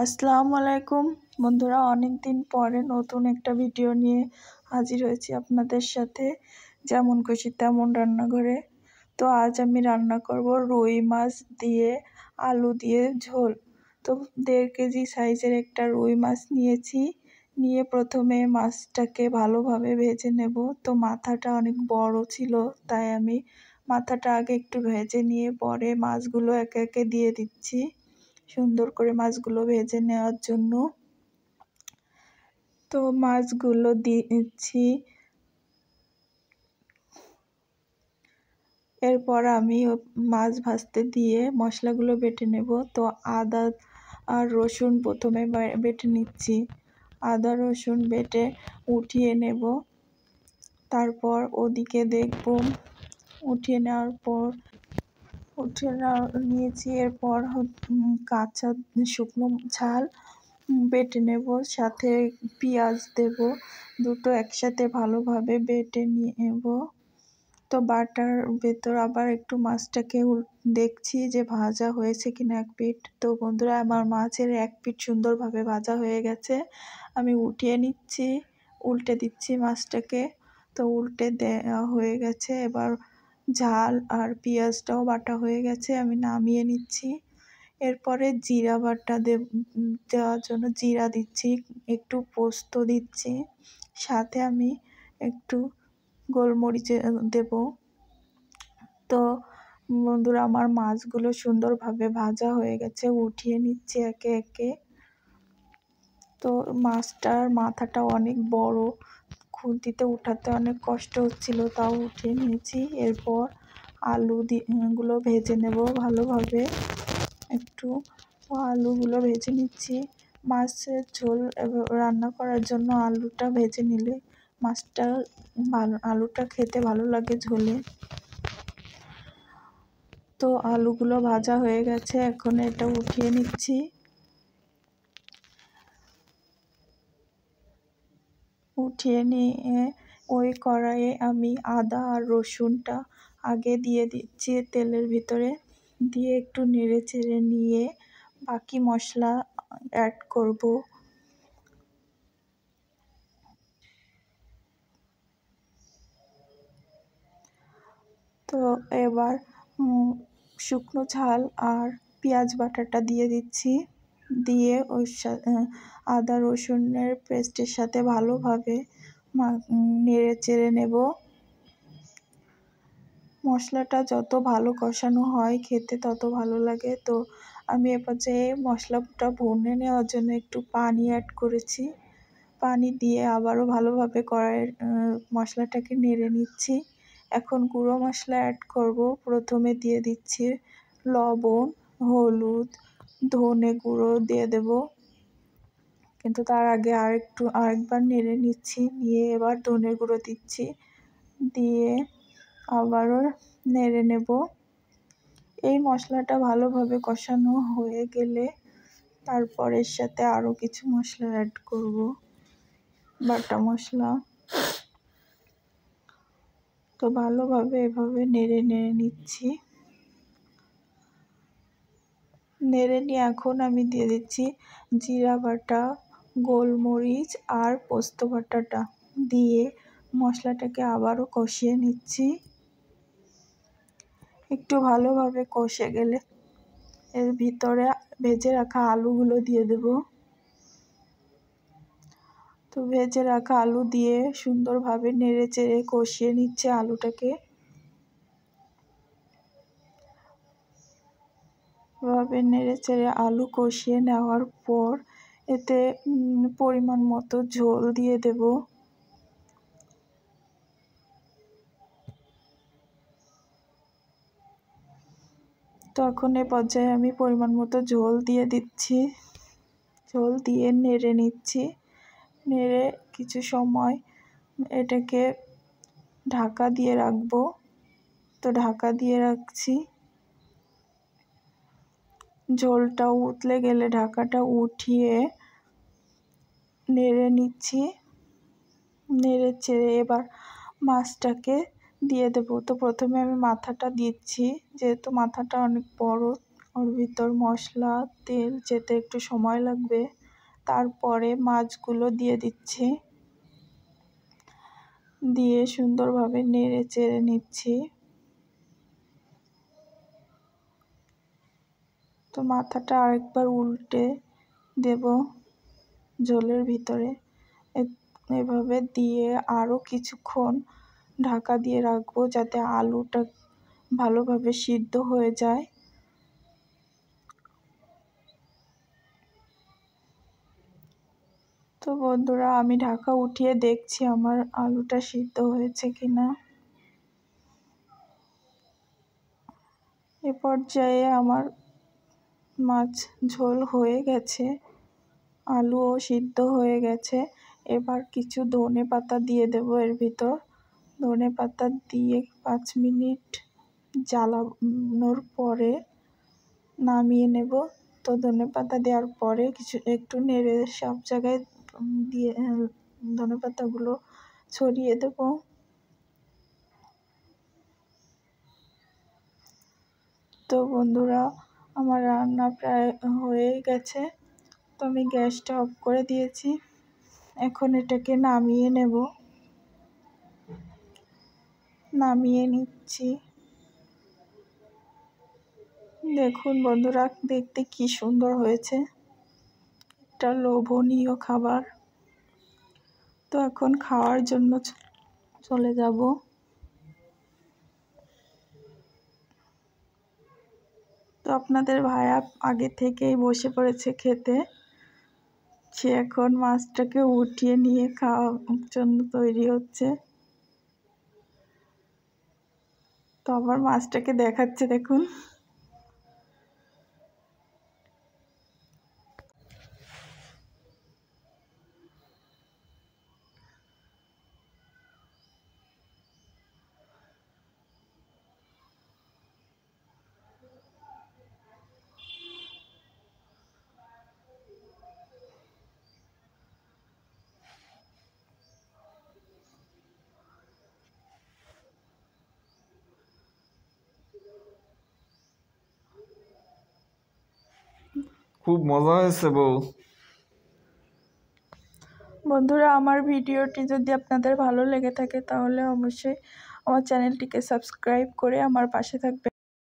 আসসালামু আলাইকুম বন্ধুরা, অনেক দিন পরে নতুন একটা ভিডিও নিয়ে হাজির হয়েছি আপনাদের সাথে। যেমন খুশি তেমন রান্নাঘরে। তো আজ আমি রান্না করব রুই মাছ দিয়ে আলু দিয়ে ঝোল। তো 1.5 কেজি সাইজের একটা রুই মাছ নিয়েছি। নিয়ে প্রথমে মাছটাকে ভালোভাবে ভেজে নেব। তো মাথাটা অনেক বড় ছিল, তাই আমি মাথাটা আগে একটু ভেজে নিয়ে পরে মাছগুলো একে একে দিয়ে দিচ্ছি সুন্দর করে মাছগুলো ভেজে নেওয়ার জন্য। তো মাছগুলো দিচ্ছি, এরপর আমি মাছ ভাজতে দিয়ে মশলাগুলো বেটে নেব। তো আদা আর রসুন প্রথমে বেটে নিচ্ছি। আদা রসুন বেটে উঠিয়ে নেব। তারপর ওদিকে দেখব উঠিয়ে নিয়েছি। এরপর কাঁচা শুকনো ঝাল বেটে নেব, সাথে পেঁয়াজ দেব, দুটো একসাথে ভালোভাবে বেটে নেব। তো বাটার ভেতর আবার একটু মাছটাকে দেখছি যে ভাজা হয়েছে কিনা এক পিঠ। তো বন্ধুরা, আমার মাছের এক পিঠ সুন্দরভাবে ভাজা হয়ে গেছে। আমি উঠিয়ে নিচ্ছি, উল্টে দিচ্ছি মাছটাকে। তো উল্টে দেওয়া হয়ে গেছে। এবার ঝাল আর পেঁয়াজটাও বাটা হয়ে গেছে, আমি নামিয়ে নিচ্ছি। এরপরে জিরা বাটা দেওয়ার জন্য জিরা দিচ্ছি, একটু পোস্ত দিচ্ছি, সাথে আমি একটু গোলমরিচ দেব। তো বন্ধুরা, আমার মাছগুলো সুন্দরভাবে ভাজা হয়ে গেছে, উঠিয়ে নিচ্ছি একে একে। তো মাছটার মাথাটা অনেক বড়, খুন্তিতে উঠাতে অনেক কষ্ট হচ্ছিল, তাও উঠিয়ে নিয়েছি। এরপর আলু গুলো ভেজে নেব ভালোভাবে। একটু আলুগুলো ভেজে নিচ্ছি। মাছের ঝোল রান্না করার জন্য আলুটা ভেজে নিলে মাছটা আলুটা খেতে ভালো লাগে ঝোলে। তো আলুগুলো ভাজা হয়ে গেছে, এখন এটা উঠিয়ে নিচ্ছি। উঠিয়ে নিয়ে ওই কড়াইয়ে আমি আদা আর রসুনটা আগে দিয়ে দিচ্ছি তেলের ভিতরে, দিয়ে একটু নেড়ে চেড়ে নিয়ে বাকি মশলা অ্যাড করব। তো এবার শুকনো ঝাল আর পেঁয়াজ বাটাটা দিয়ে দিচ্ছি, দিয়ে ওই আদা রসুনের পেস্টের সাথে ভালোভাবে নেড়ে চেড়ে নেব। মশলাটা যত ভালো কষানো হয় খেতে তত ভালো লাগে। তো আমি এবার যে মশলাটা ভুনে নেওয়ার জন্য একটু পানি অ্যাড করেছি। পানি দিয়ে আবারও ভালোভাবে কড়াইয়ের মশলাটাকে নেড়ে নিচ্ছি। এখন গুঁড়ো মশলা অ্যাড করব। প্রথমে দিয়ে দিচ্ছি লবণ, হলুদ, ধনে গুঁড়ো দিয়ে দেব, কিন্তু তার আগে আরেকবার নেড়ে নিচ্ছি। নিয়ে এবার ধনে গুঁড়ো দিচ্ছি, দিয়ে আবারও নেড়ে নেব। এই মশলাটা ভালোভাবে কষানো হয়ে গেলে তারপর এর সাথে আরও কিছু মশলা অ্যাড করব, বাটা মশলা। তো ভালোভাবে এভাবে নেড়ে নিচ্ছি। নেড়ে নিয়ে এখন আমি দিয়ে দিচ্ছি জিরা বাটা, গোলমরিচ আর পোস্ত বাটাটা দিয়ে মশলাটাকে আবারও কষিয়ে নিচ্ছি। একটু ভালোভাবে কষে গেলে এর ভিতরে ভেজে রাখা আলুগুলো দিয়ে দেব। তো ভেজে রাখা আলু দিয়ে সুন্দরভাবে নেড়ে চেড়ে কষিয়ে নিচ্ছে আলুটাকে। এভাবে নেড়ে চেড়ে আলু কষিয়ে নেওয়ার পর এতে পরিমাণ মতো ঝোল দিয়ে দেব। তো এখন এ পর্যায়ে আমি পরিমাণ মতো ঝোল দিয়ে দিচ্ছি। ঝোল দিয়ে নেড়ে নিচ্ছি। নেড়ে কিছু সময় এটাকে ঢাকা দিয়ে রাখবো। তো ঢাকা দিয়ে রাখছি। ঝোলটা উতলে গেলে ঢাকাটা উঠিয়ে নেড়ে নিচ্ছি। নেড়ে চেড়ে এবার মাছটাকে দিয়ে দেব। তো প্রথমে আমি মাথাটা দিচ্ছি, যেহেতু মাথাটা অনেক বড় ওর ভিতর মশলা তেল যেতে একটু সময় লাগবে। তারপরে মাছগুলো দিয়ে দিচ্ছি, দিয়ে সুন্দরভাবে নেড়ে চেড়ে নিচ্ছি। তো মাথাটা আরেকবার উল্টে দেব ঝোলের ভিতরে। এভাবে দিয়ে আরও কিছুক্ষণ ঢাকা দিয়ে রাখবো যাতে আলুটা ভালোভাবে সিদ্ধ হয়ে যায়। তো বন্ধুরা, আমি ঢাকা উঠিয়ে দেখছি আমার আলুটা সিদ্ধ হয়েছে কিনা। এ পর্যায়ে আমার মাছ ঝোল হয়ে গেছে, আলুও সিদ্ধ হয়ে গেছে। এবার কিছু ধনেপাতা দিয়ে দেবো এর ভিতর। ধনেপাতা দিয়ে 5 মিনিট জ্বালানোর পরে নামিয়ে নেব। তো ধনেপাতা দেওয়ার পরে একটু নেড়ে সব জায়গায় দিয়ে ধনেপাতাগুলো ছড়িয়ে দেব। তো বন্ধুরা, আমার রান্না প্রায় হয়েই গেছে। তো আমি গ্যাসটা অফ করে দিয়েছি। এখন এটাকে নামিয়ে নেব, নামিয়ে নিচ্ছি। দেখুন বন্ধুরা, দেখতে কি সুন্দর হয়েছে, একটা লোভনীয় খাবার। তো এখন খাওয়ার জন্য চলে যাব। তো আপনাদের ভাইয়া আগে থেকেই বসে পড়েছে খেতে। সে এখন মাছটাকে উঠিয়ে নিয়ে খাওয়ার জন্য তৈরি হচ্ছে। তো আবার মাছটাকে দেখাচ্ছে, দেখুন। খুব মজা হয়েছে বউ। বন্ধুরা, আমার ভিডিওটি যদি আপনাদের ভালো লেগে থাকে তাহলে অবশ্যই আমার চ্যানেলটিকে সাবস্ক্রাইব করে আমার পাশে থাকবেন।